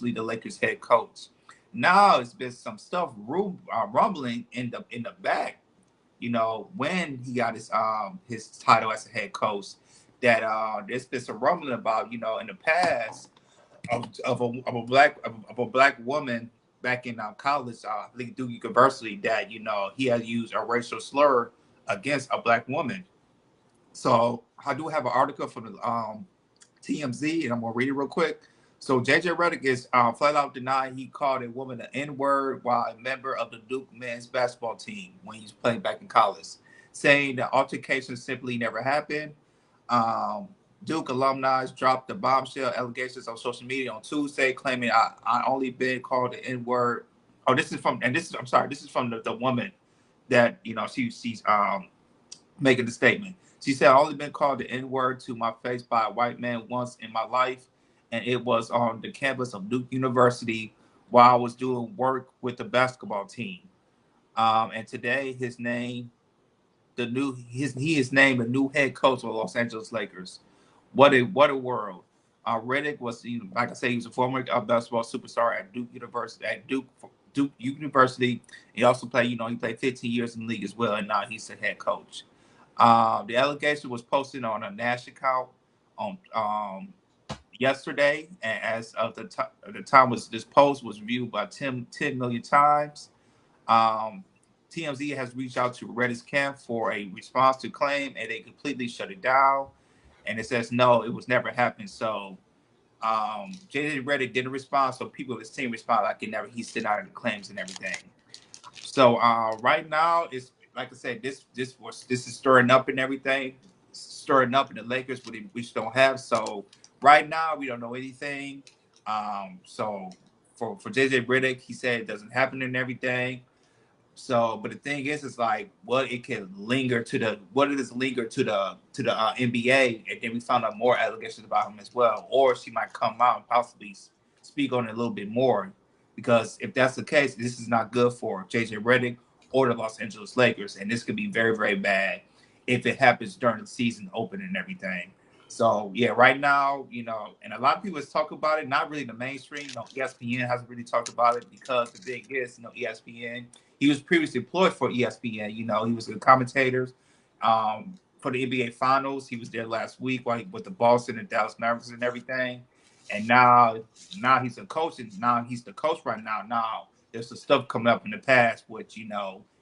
the Lakers head coach. Now it's been some stuff rumbling in the back. When he got his title as a head coach, that there's been some rumbling about in the past of a black woman back in college, I think Duke University, that he had used a racial slur against a black woman. So I do have an article from the TMZ, and I'm gonna read it real quick. So JJ Redick is flat out denying he called a woman an N word while a member of the Duke men's basketball team when he was playing back in college, saying the altercation simply never happened. Um, Duke alumni dropped the bombshell allegations on social media on Tuesday, claiming I only been called the N word. Oh, this is from, and this is, I'm sorry, this is from the woman that she's making the statement. She said, "I only been called the N word to my face by a white man once in my life, and it was on the campus of Duke University while I was doing work with the basketball team. And today, he is named the new head coach of the Los Angeles Lakers. What a world!" Redick was, like I say, he was a former basketball superstar at Duke University. Duke University, he also played. He played 15 years in the league as well, and now he's the head coach. The allegation was posted on a Nash account on yesterday, and as of the time was this post was viewed by 10 million times. Um, TMZ has reached out to Reddit's camp for a response to claim, and they completely shut it down. And it says no, it was never happened. So JJ Reddick didn't respond, so people of his team respond like it never. He's denied the claims and everything. So right now, it's like I said, this is stirring up and everything, stirring up in the Lakers, we just don't have. So right now, we don't know anything. So for JJ Redick, he said it doesn't happen and everything. So, but the thing is, it's like what it can linger to the what it is linger to the NBA, and then we found out more allegations about him as well, or she might come out and possibly speak on it a little bit more, because if that's the case, this is not good for JJ Redick or the Los Angeles Lakers, and this could be very very bad if it happens during the season open and everything. So yeah, right now, and a lot of people talk about it, not really the mainstream. ESPN hasn't really talked about it because the thing is, ESPN. He was previously employed for ESPN. He was a commentator for the NBA Finals. He was there last week with the Boston and Dallas Mavericks and everything. And now he's a coach, and now he's the coach right now. Now there's some stuff coming up in the past, which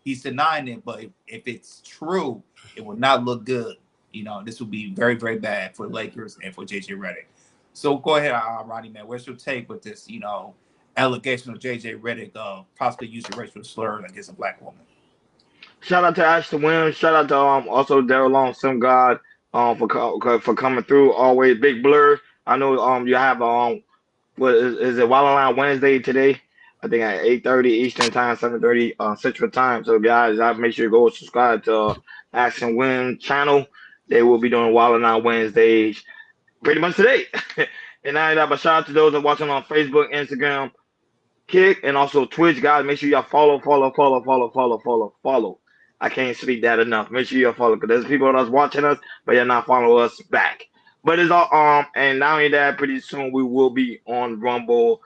he's denying it, but if it's true, it will not look good. This will be very very bad for the Lakers and for JJ Redick. So go ahead, Ronnie, man. What's your take with this? Allegation of JJ Redick possibly using racial slurs against a black woman. Shout out to Ashton Williams. Shout out to also Daryl Long, Sim God, for coming through. Always big blur. I know you have what is it Wild Line Wednesday today? I think at 8:30 Eastern time, 7:30 Central time. So guys, I make sure you go subscribe to Ashton Williams channel. They will be doing Wild Line Wednesdays pretty much today. And now that, but shout out to those that are watching on Facebook, Instagram, Kick, and also Twitch, guys. Make sure y'all follow. I can't speak that enough. Make sure y'all follow because there's people that's watching us, but you're not following us back. But it's all and not only that, pretty soon we will be on Rumble,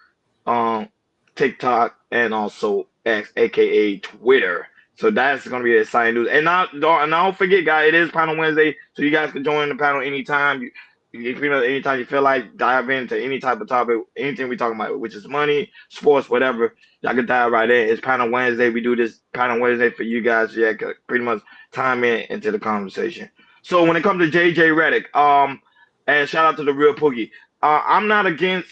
um, TikTok, and also X, aka Twitter. So that's gonna be exciting news. And don't forget, guys, it is Panel Wednesday, so you guys can join the panel anytime. Anytime you feel like dive into any type of topic, anything we talking about, which is money, sports, whatever, y'all can dive right in. It's Panel Wednesday. We do this Panel Wednesday for you guys. Yeah, pretty much time in into the conversation. So when it comes to JJ Redick, and shout out to the real Poogie. I'm not against.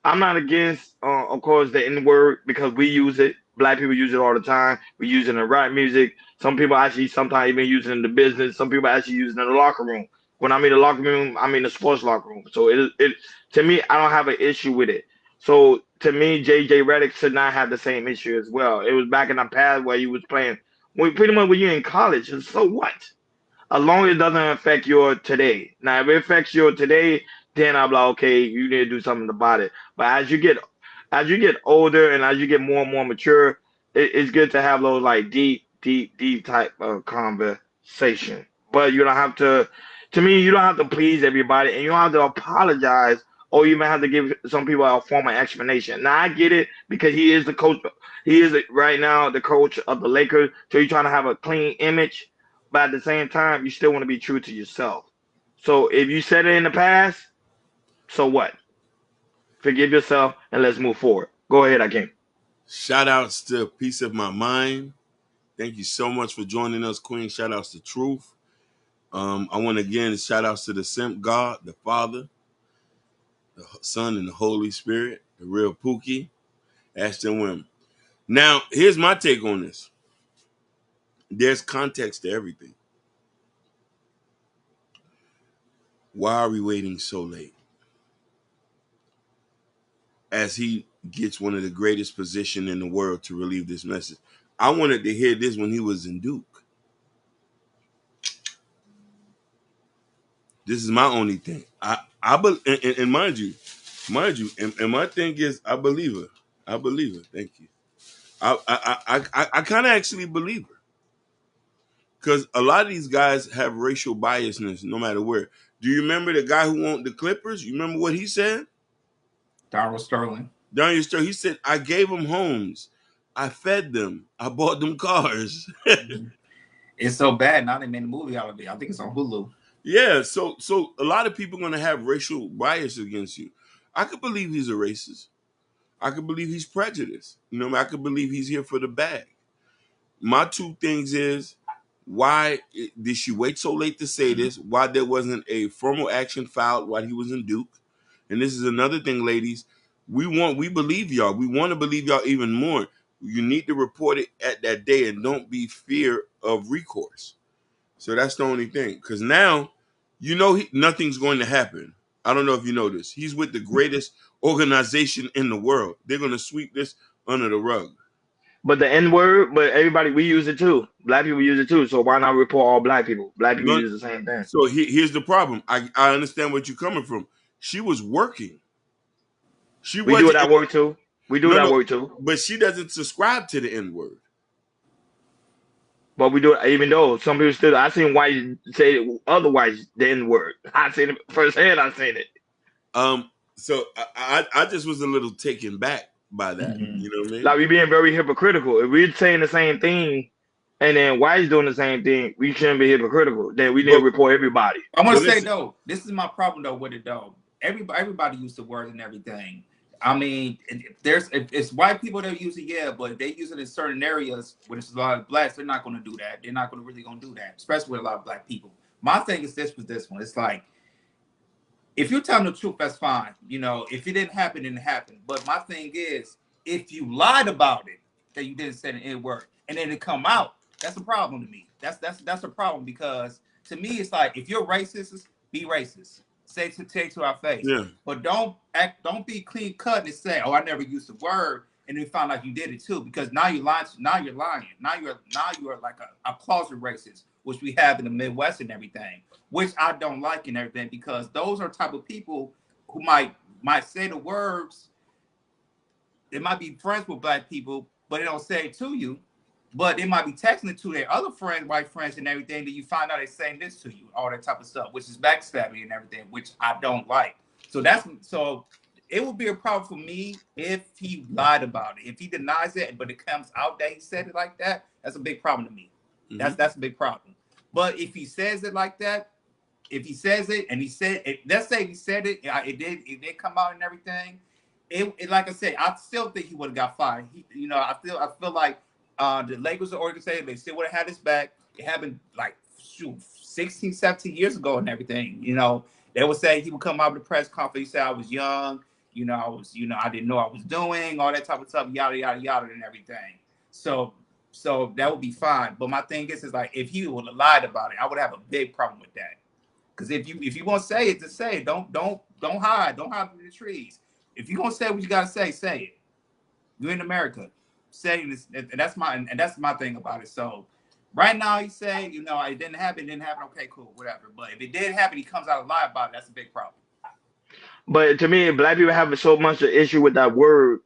I'm not against, of course, the N word because we use it. Black people use it all the time. We use it in rap music. Some people actually sometimes even use it in the business. Some people actually use it in the locker room. When I mean the locker room, I mean the sports locker room. So it to me, I don't have an issue with it. So to me, JJ Redick should not have the same issue as well. It was back in the past where you was playing pretty much when you're in college. And so what? As long as it doesn't affect your today. Now, if it affects your today, then I'm like, okay, you need to do something about it. But as you get older and as you get more and more mature, it's good to have those like deep type of conversation. But you don't have to. To me, you don't have to please everybody, and you don't have to apologize or you might have to give some people a formal explanation. Now I get it because he is the coach. He is right now the coach of the Lakers, so you're trying to have a clean image, but at the same time, you still want to be true to yourself. So if you said it in the past, so what? Forgive yourself and let's move forward. Go ahead, Akeem. Shout outs to Peace of My Mind. Thank you so much for joining us, Queen. Shout outs to Truth. I want to again shout outs to the Simp God, the Father, the Son, and the Holy Spirit, the real Pookie, Ashton Wim. Now, here's my take on this. There's context to everything. Why are we waiting so late? As he gets one of the greatest positions in the world to relieve this message. I wanted to hear this when he was in Duke. This is my only thing. And mind you, and my thing is, I believe her. I believe her. Thank you. I kind of actually believe her, because a lot of these guys have racial biasness, no matter where. Do you remember the guy who owned the Clippers? You remember what he said? Donald Sterling. Donald Sterling. He said, "I gave them homes, I fed them, I bought them cars." It's so bad now they made a movie out of it. I think it's on Hulu. Yeah, so a lot of people are gonna have racial bias against you. I could believe he's a racist. I could believe he's prejudiced. I could believe he's here for the bag. My two things is, why did she wait so late to say this? Why there wasn't a formal action filed while he was in Duke? And this is another thing, ladies. We believe y'all. We want to believe y'all even more. You need to report it at that day and don't be fear of recourse. So that's the only thing. Because now, nothing's going to happen. I don't know if you know this. He's with the greatest organization in the world. They're going to sweep this under the rug. But the N word, but everybody, we use it too. Black people use it too. So why not report all black people? Black people use the same thing. So here's the problem. I understand what you're coming from. She was working. We do that work too. We do that work too. But she doesn't subscribe to the N word. But we do it, even though some people still. I seen whites say otherwise the N word. I seen it firsthand. I seen it. So I just was a little taken back by that. Mm-hmm. You know what I mean? Like, we being very hypocritical. If we're saying the same thing, and then whites doing the same thing, we shouldn't be hypocritical. Then we need to report everybody. I want to say though, this is my problem though with it though. Everybody used the word and everything. I mean, if it's white people that use it, yeah, but if they use it in certain areas where there's a lot of blacks, they're not going to do that. They're not really going to do that, especially with a lot of black people. My thing is this with this one. It's like, if you're telling the truth, that's fine. If it didn't happen, it didn't happen. But my thing is, if you lied about it, that you didn't say the N word, and then it come out, that's a problem to me. That's a problem, because to me, it's like, if you're racist, be racist. Say to our face. Yeah. But don't be clean cut and say, "Oh, I never used the word," and then find out you did it too, because now you're lying. Now you're lying. Now you're like a closet racist, which we have in the Midwest and everything, which I don't like and everything, because those are type of people who might say the words. They might be friends with black people, but they don't say it to you. But they might be texting it to their other friends, white friends and everything, that you find out they're saying this to you, all that type of stuff, which is backstabbing and everything, which I don't like. So it would be a problem for me if he lied about it. If he denies it, but it comes out that he said it like that, that's a big problem to me. Mm-hmm. That's a big problem. But if he says it like that, if he says it and he said it, let's say he said it, it did come out and everything. It like I said, I still think he would have got fired. I feel like the Lakers organization, they still would have had his back. It happened like 16, 17 years ago and everything. They would say, he would come out with the press conference. He said, I was young. I didn't know what I was doing, all that type of stuff, yada, yada, yada, and everything. So that would be fine. But my thing is like, if he would have lied about it, I would have a big problem with that. Because if you want to say it, just say it. Don't hide. Don't hide in the trees. If you're gonna say what you gotta say it. You're in America. Say this, and that's my thing about it. So right now he say, it didn't happen. Okay, cool, whatever. But if it did happen, he comes out and lie about it. That's a big problem. But to me, black people have so much of issue with that word.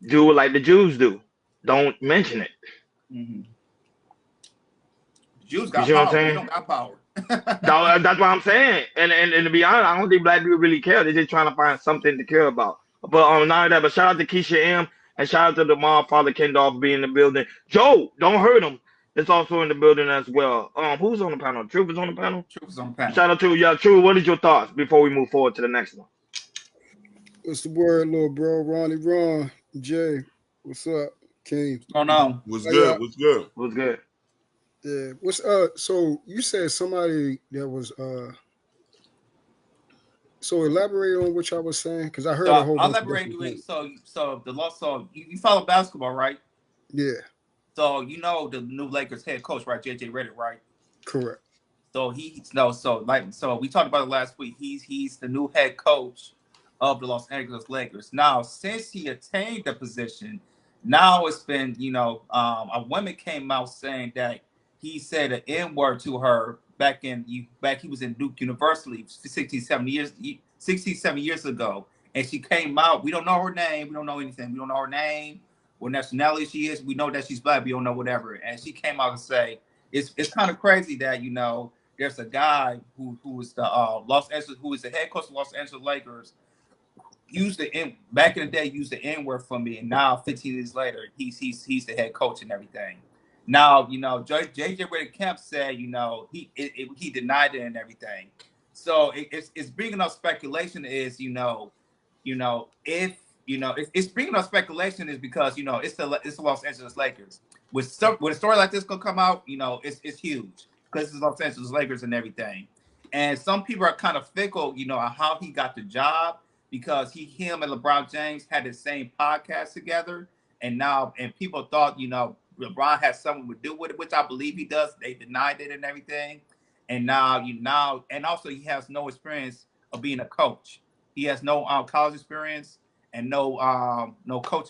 Do like the Jews do. Don't mention it. Mm-hmm. Jews got power. They don't got power. That's what I'm saying. And to be honest, I don't think black people really care. They're just trying to find something to care about. But not only that, but shout out to Keisha M and shout out to the mom, Father Kendall for being in the building. Joe, don't hurt him. It's also in the building as well. Who's on the panel? Truth is on the panel. Truth is on the panel. Shout out to True. What is your thoughts before we move forward to the next one? What's the word, little bro? Ronnie Ron, Jay. What's up? King. Oh no. What's How good? y'all? What's good? What's good? Yeah. What's so you said somebody that was so elaborate on what y'all was saying, because I heard So a whole I'll bunch of elaborate different you in. things. So the loss. So you follow basketball, right? Yeah, So you know the new Lakers head coach, right? JJ Redick, right? correct. So so we talked about it last week. He's the new head coach of the Los Angeles Lakers. Now, since he attained the position, now it's been, a woman came out saying that he said an N-word to her back he was in Duke University 67 years ago. And she came out. We don't know her name. We don't know anything. We don't know her name, what nationality she is. We know that she's black. We don't know whatever. And she came out and say it's kind of crazy that there's a guy who is the Los Angeles, who is the head coach of Los Angeles Lakers, back in the day used the N word for me, and now 15 years later he's the head coach and everything. Now JJ Redick Kemp said he denied it and everything. So it's bringing up speculation is if it's bringing up speculation is because it's the Los Angeles Lakers. When a story like this gonna come out, it's huge because it's Los Angeles Lakers and everything. And some people are kind of fickle, on how he got the job because him and LeBron James had the same podcast together, and people thought LeBron had something to do with it, which I believe he does. They denied it and everything, and and also he has no experience of being a coach. He has no college experience and no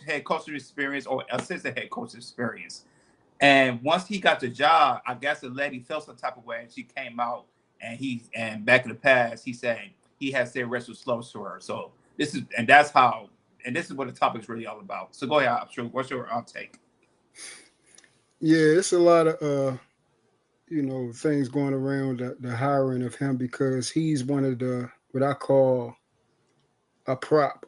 head coaching experience or assistant head coach experience. And once he got the job, I guess the lady felt some type of way, and she came out and back in the past, he said he had said racial slurs to her. So this is what the topic is really all about. So go ahead, I'm sure. What's your take? Yeah, it's a lot of things going around the hiring of him, because he's one of the what I call a prop,